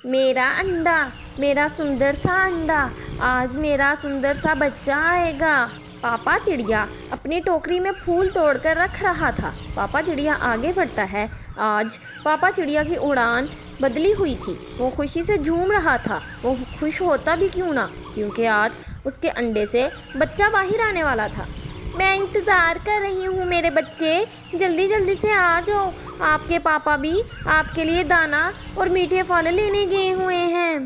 मेरा अंडा, मेरा सुंदर सा अंडा, आज मेरा सुंदर सा बच्चा आएगा। पापा चिड़िया अपनी टोकरी में फूल तोड़कर रख रहा था। पापा चिड़िया आगे बढ़ता है। आज पापा चिड़िया की उड़ान बदली हुई थी। वो खुशी से झूम रहा था। वो खुश होता भी क्यों ना, क्योंकि आज उसके अंडे से बच्चा बाहर आने वाला था। मैं इंतज़ार कर रही हूँ मेरे बच्चे, जल्दी जल्दी से आ जाओ। आपके पापा भी आपके लिए दाना और मीठे फल लेने गए हुए हैं।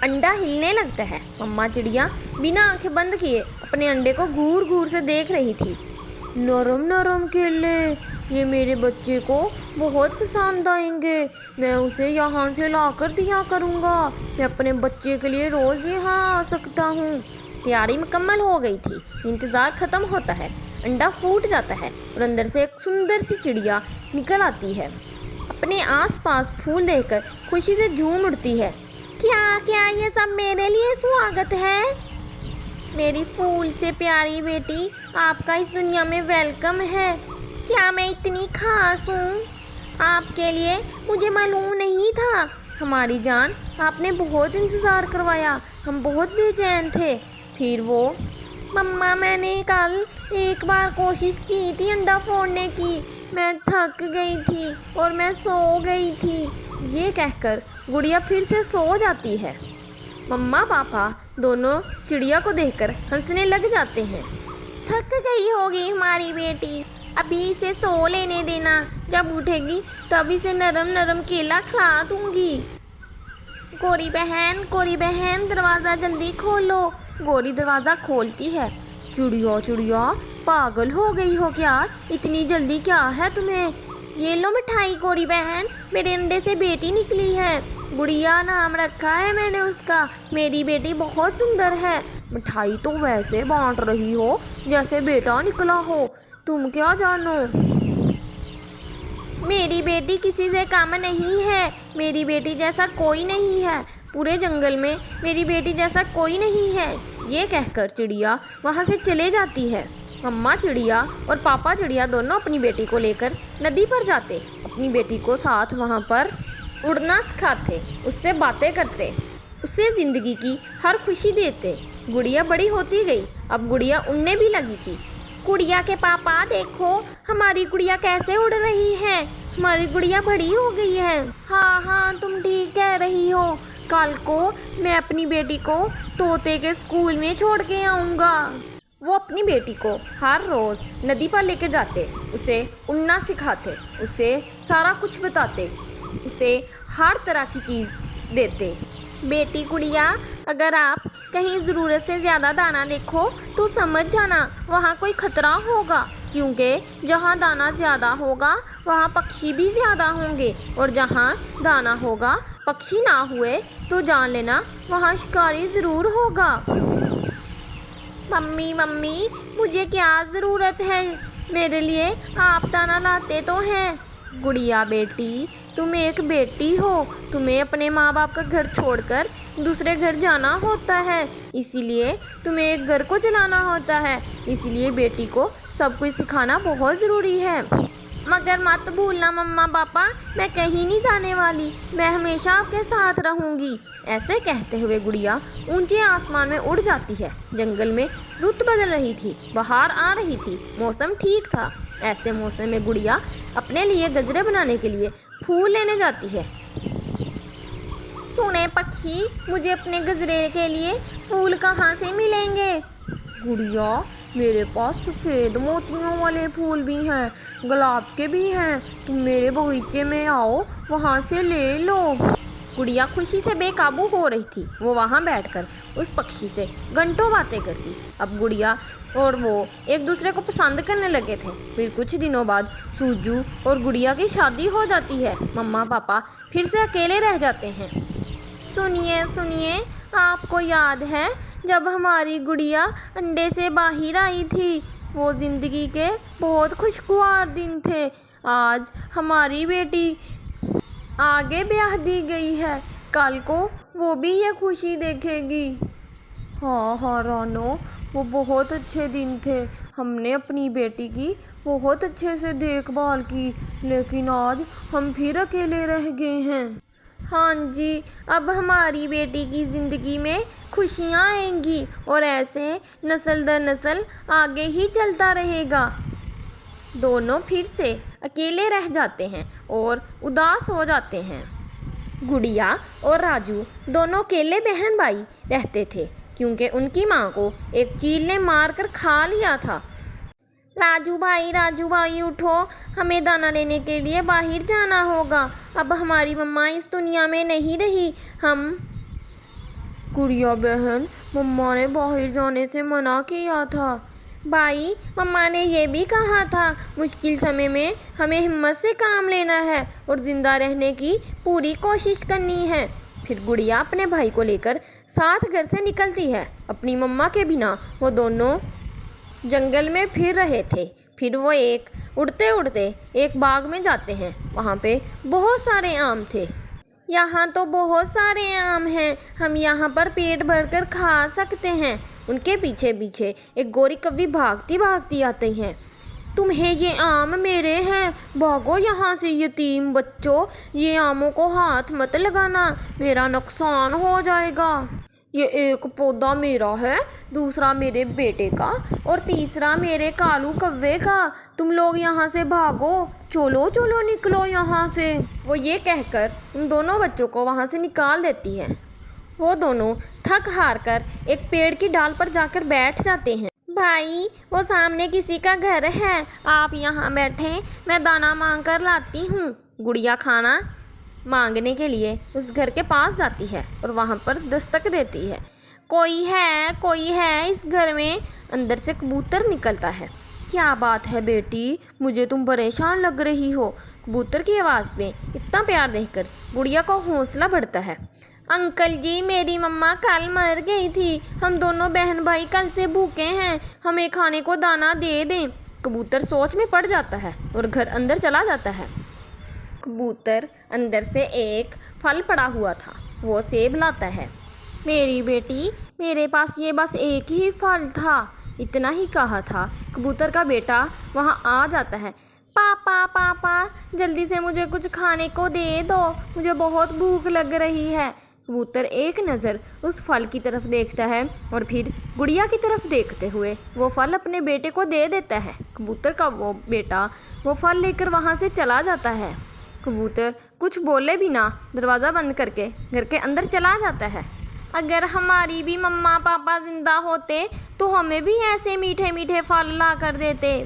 अंडा हिलने लगता है। मम्मा चिड़िया बिना आंखें बंद किए अपने अंडे को घूर घूर से देख रही थी। नरम नरम केले, ये मेरे बच्चे को बहुत पसंद आएंगे। मैं उसे यहाँ से लाकर दिया करूँगा। मैं अपने बच्चे के लिए रोज़ यहाँ आ सकता हूँ। तैयारी मुकम्मल हो गई थी। इंतज़ार ख़त्म होता है। अंडा फूट जाता है और अंदर से एक सुंदर सी चिड़िया निकल आती है। अपने आसपास फूल देखकर खुशी से झूम उठती है। क्या क्या ये सब मेरे लिए स्वागत है? मेरी फूल से प्यारी बेटी, आपका इस दुनिया में वेलकम है। क्या मैं इतनी खास हूँ? आपके लिए मुझे मालूम नहीं था। हमारी जान, आपने बहुत इंतज़ार करवाया। हम बहुत बेचैन थे। फिर वो मम्मा, मैंने कल एक बार कोशिश की थी अंडा फोड़ने की। मैं थक गई थी और मैं सो गई थी। ये कहकर गुड़िया फिर से सो जाती है। मम्मा पापा दोनों चिड़िया को देखकर हंसने लग जाते हैं। थक गई होगी हमारी बेटी, अभी इसे सो लेने देना। जब उठेगी तब इसे नरम नरम केला खिला दूंगी। गोरी बहन, दरवाज़ा जल्दी खोलो। गोरी दरवाज़ा खोलती है। चिड़िया पागल हो गई हो क्या? इतनी जल्दी क्या है तुम्हें? ये लो मिठाई गोरी बहन, मेरे अंडे से बेटी निकली है। गुड़िया नाम रखा है मैंने उसका। मेरी बेटी बहुत सुंदर है। मिठाई तो वैसे बांट रही हो जैसे बेटा निकला हो। तुम क्या जानो? मेरी बेटी किसी से कम नहीं है। मेरी बेटी जैसा कोई नहीं है। पूरे जंगल में मेरी बेटी जैसा कोई नहीं है। ये कहकर चिड़िया वहाँ से चले जाती है। मम्मा चिड़िया और पापा चिड़िया दोनों अपनी बेटी को लेकर नदी पर जाते। अपनी बेटी को साथ वहाँ पर उड़ना सिखाते, उससे बातें करते, उससे ज़िंदगी की हर खुशी देते। गुड़िया बड़ी होती गई। अब गुड़िया उड़ने भी लगी थी। गुड़िया के पापा देखो, हमारी गुड़िया कैसे उड़ रही है। हमारी गुड़िया बड़ी हो गई है। हाँ, तुम ठीक कह रही हो। कल को मैं अपनी बेटी को तोते के स्कूल में छोड़ के आऊँगा। वो अपनी बेटी को हर रोज़ नदी पर लेके जाते, उसे उड़ना सिखाते, उसे सारा कुछ बताते, उसे हर तरह की चीज़ देते। बेटी गुड़िया, अगर आप कहीं ज़रूरत से ज़्यादा दाना देखो तो समझ जाना वहाँ कोई ख़तरा होगा, क्योंकि जहाँ दाना ज़्यादा होगा वहाँ पक्षी भी ज़्यादा होंगे, और जहाँ दाना होगा पक्षी ना हुए तो जान लेना वहाँ शिकारी ज़रूर होगा। मम्मी, मुझे क्या ज़रूरत है? मेरे लिए आप दाना लाते तो हैं। गुड़िया बेटी, तुम एक बेटी हो। तुम्हें अपने माँ बाप का घर छोड़कर दूसरे घर जाना होता है, इसीलिए तुम्हें एक घर को चलाना होता है। इसलिए बेटी को सब कुछ सिखाना बहुत ज़रूरी है। मगर मत भूलना मम्मा पापा, मैं कहीं नहीं जाने वाली। मैं हमेशा आपके साथ रहूँगी। ऐसे कहते हुए गुड़िया ऊंचे आसमान में उड़ जाती है। जंगल में रुत बदल रही थी, बहार आ रही थी, मौसम ठीक था। ऐसे मौसम में गुड़िया अपने लिए गजरे बनाने के लिए फूल लेने जाती है। सुने पक्षी, मुझे अपने गजरे के लिए फूल कहाँ से मिलेंगे? गुड़िया, मेरे पास सफ़ेद मोतियों वाले फूल भी हैं, गुलाब के भी हैं। तुम मेरे बगीचे में आओ, वहाँ से ले लो। गुड़िया खुशी से बेकाबू हो रही थी। वो वहाँ बैठकर उस पक्षी से घंटों बातें करती। अब गुड़िया और वो एक दूसरे को पसंद करने लगे थे। फिर कुछ दिनों बाद सूजू और गुड़िया की शादी हो जाती है। मम्मा पापा फिर से अकेले रह जाते हैं। सुनिए, आपको याद है जब हमारी गुड़िया अंडे से बाहर आई थी? वो ज़िंदगी के बहुत खुशगवार दिन थे। आज हमारी बेटी आगे ब्याह दी गई है, कल को वो भी ये खुशी देखेगी। हाँ रानो, वो बहुत अच्छे दिन थे। हमने अपनी बेटी की बहुत अच्छे से देखभाल की, लेकिन आज हम फिर अकेले रह गए हैं। हाँ जी, अब हमारी बेटी की ज़िंदगी में खुशियाँ आएंगी और ऐसे नस्ल दर नस्ल आगे ही चलता रहेगा। दोनों फिर से अकेले रह जाते हैं और उदास हो जाते हैं। गुड़िया और राजू दोनों अकेले बहन भाई रहते थे क्योंकि उनकी माँ को एक चील ने मार कर खा लिया था। राजू भाई उठो, हमें दाना लेने के लिए बाहर जाना होगा। अब हमारी मम्मा इस दुनिया में नहीं रही। हम गुड़िया बहन, मम्मा ने बाहर जाने से मना किया था। भाई, मम्मा ने ये भी कहा था मुश्किल समय में हमें हिम्मत से काम लेना है और ज़िंदा रहने की पूरी कोशिश करनी है। फिर गुड़िया अपने भाई को लेकर साथ घर से निकलती है। अपनी मम्मा के बिना वो दोनों जंगल में फिर रहे थे। फिर वो उड़ते उड़ते एक बाग में जाते हैं। वहाँ पे बहुत सारे आम थे। यहाँ तो बहुत सारे आम हैं, हम यहाँ पर पेट भरकर खा सकते हैं। उनके पीछे पीछे एक गोरी कौवी भागती भागती आती है। तुम्हें ये आम मेरे हैं, भागो यहाँ से यतीम बच्चों, ये आमों को हाथ मत लगाना, मेरा नुकसान हो जाएगा। ये एक पौधा मेरा है, दूसरा मेरे बेटे का और तीसरा मेरे कालू कव्वे का। तुम लोग यहाँ से भागो, चलो चलो निकलो यहाँ से। वो ये कहकर उन दोनों बच्चों को वहाँ से निकाल देती है। वो दोनों थक हार कर एक पेड़ की डाल पर जाकर बैठ जाते हैं। भाई, वो सामने किसी का घर है, आप यहाँ बैठे, मैं दाना मांग कर लाती हूँ। गुड़िया खाना मांगने के लिए उस घर के पास जाती है और वहाँ पर दस्तक देती है। कोई है इस घर में। अंदर से कबूतर निकलता है। क्या बात है बेटी, मुझे तुम परेशान लग रही हो। कबूतर की आवाज़ में इतना प्यार देखकर गुड़िया को हौसला बढ़ता है। अंकल जी, मेरी मम्मा कल मर गई थी, हम दोनों बहन भाई कल से भूखे हैं, हमें खाने को दाना दे दें। कबूतर सोच में पड़ जाता है और घर अंदर चला जाता है। कबूतर अंदर से एक फल पड़ा हुआ था, वो सेब लाता है। मेरी बेटी, मेरे पास ये बस एक ही फल था, इतना ही कहा था। कबूतर का बेटा वहाँ आ जाता है। पापा, जल्दी से मुझे कुछ खाने को दे दो, मुझे बहुत भूख लग रही है। कबूतर एक नज़र उस फल की तरफ देखता है और फिर गुड़िया की तरफ देखते हुए वो फल अपने बेटे को दे देता है। कबूतर का वो बेटा वो फल लेकर वहाँ से चला जाता है। कबूतर कुछ बोले बिना दरवाज़ा बंद करके घर के अंदर चला जाता है। अगर हमारी भी मम्मा पापा ज़िंदा होते तो हमें भी ऐसे मीठे मीठे फल ला कर देते।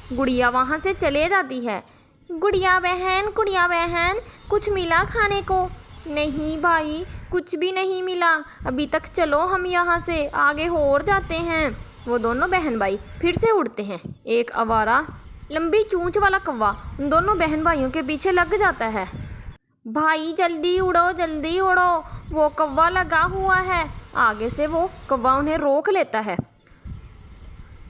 गुड़िया वहाँ से चले जाती है। गुड़िया बहन, कुछ मिला खाने को? नहीं भाई, कुछ भी नहीं मिला अभी तक, चलो हम यहाँ से आगे और जाते हैं। वो दोनों बहन भाई फिर से उड़ते हैं। एक आवारा लंबी चोंच वाला कौवा उन दोनों बहन भाइयों के पीछे लग जाता है। भाई जल्दी उड़ो, वो कौवा लगा हुआ है। आगे से वो कौवा उन्हें रोक लेता है।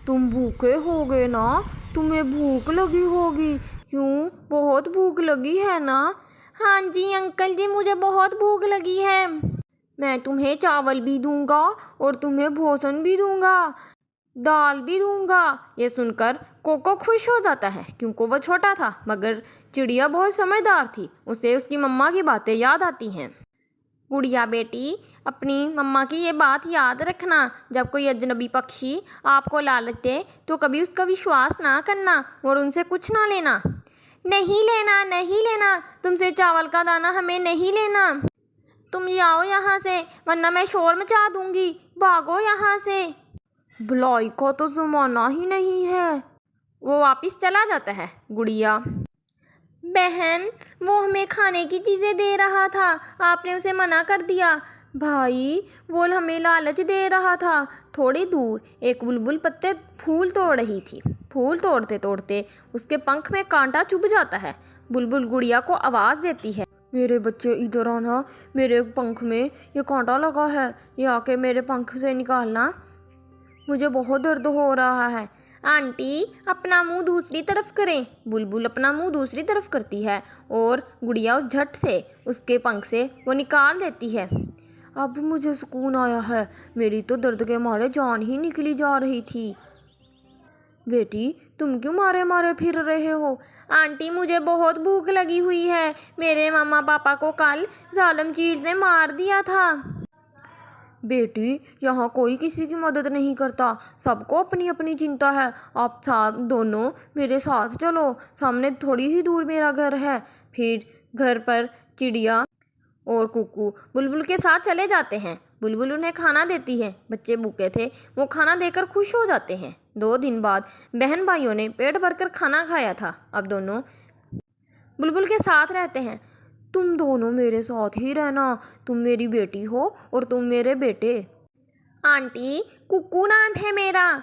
तुम भूखे होगे ना, तुम्हें भूख लगी होगी, क्यों, बहुत भूख लगी है ना? हाँ जी अंकल जी, मुझे बहुत भूख लगी है। मैं तुम्हें चावल भी दूंगा और तुम्हें भोजन भी दूंगा, दाल भी दूंगा। ये सुनकर कोको खुश हो जाता है क्योंकि वो छोटा था, मगर चिड़िया बहुत समझदार थी, उसे उसकी मम्मा की बातें याद आती हैं। गुड़िया बेटी, अपनी मम्मा की ये बात याद रखना, जब कोई अजनबी पक्षी आपको लालच दे तो कभी उसका विश्वास ना करना और उनसे कुछ ना लेना। नहीं लेना, तुमसे चावल का दाना हमें नहीं लेना। तुम जाओ यहाँ से वरना मैं शोर मचा दूंगी, भागो यहाँ से। भलाई को तो ज़माना ही नहीं है। वो वापस चला जाता है। गुड़िया, बहन, वो हमें खाने की चीज़ें दे रहा था, आपने उसे मना कर दिया। भाई, वो हमें लालच दे रहा था। थोड़ी दूर एक बुलबुल पत्ते फूल तोड़ रही थी। फूल तोड़ते तोड़ते उसके पंख में कांटा चुभ जाता है। बुलबुल गुड़िया को आवाज़ देती है, मेरे बच्चे इधर आना, मेरे पंख में ये कांटा लगा है, ये आके मेरे पंख से निकालना, मुझे बहुत दर्द हो रहा है। आंटी, अपना मुंह दूसरी तरफ करें। बुलबुल अपना मुंह दूसरी तरफ करती है और गुड़िया उस झट से उसके पंख से वो निकाल देती है। अब मुझे सुकून आया है, मेरी तो दर्द के मारे जान ही निकली जा रही थी। बेटी, तुम क्यों मारे मारे फिर रहे हो? आंटी मुझे बहुत भूख लगी हुई है, मेरे मम्मा पापा को कल जालिम चील ने मार दिया था। बेटी, यहाँ कोई किसी की मदद नहीं करता, सबको अपनी अपनी चिंता है। आप दोनों मेरे साथ चलो, सामने थोड़ी ही दूर मेरा घर है। फिर घर पर चिड़िया और कुक्कू बुलबुल के साथ चले जाते हैं। बुलबुल उन्हें खाना देती है। बच्चे भूखे थे, वो खाना देकर खुश हो जाते हैं। 2 दिन बाद बहन भाइयों ने पेट भरकर खाना खाया था। अब दोनों बुलबुल के साथ रहते हैं। तुम दोनों मेरे साथ ही रहना, तुम मेरी बेटी हो और तुम मेरे बेटे। आंटी, कुक्कू नाम है मेरा।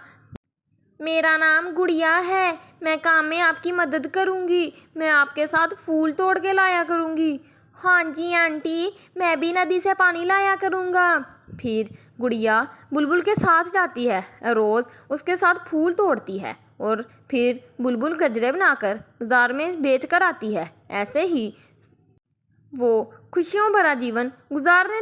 मेरा नाम गुड़िया है। मैं काम में आपकी मदद करूँगी, मैं आपके साथ फूल तोड़ के लाया करूँगी। हाँ जी आंटी, मैं भी नदी से पानी लाया करूँगा। फिर गुड़िया बुलबुल के साथ जाती है, रोज़ उसके साथ फूल तोड़ती है और फिर बुलबुल गजरे बनाकर बाजार में बेच कर आती है। ऐसे ही वो खुशियों भरा जीवन गुजारने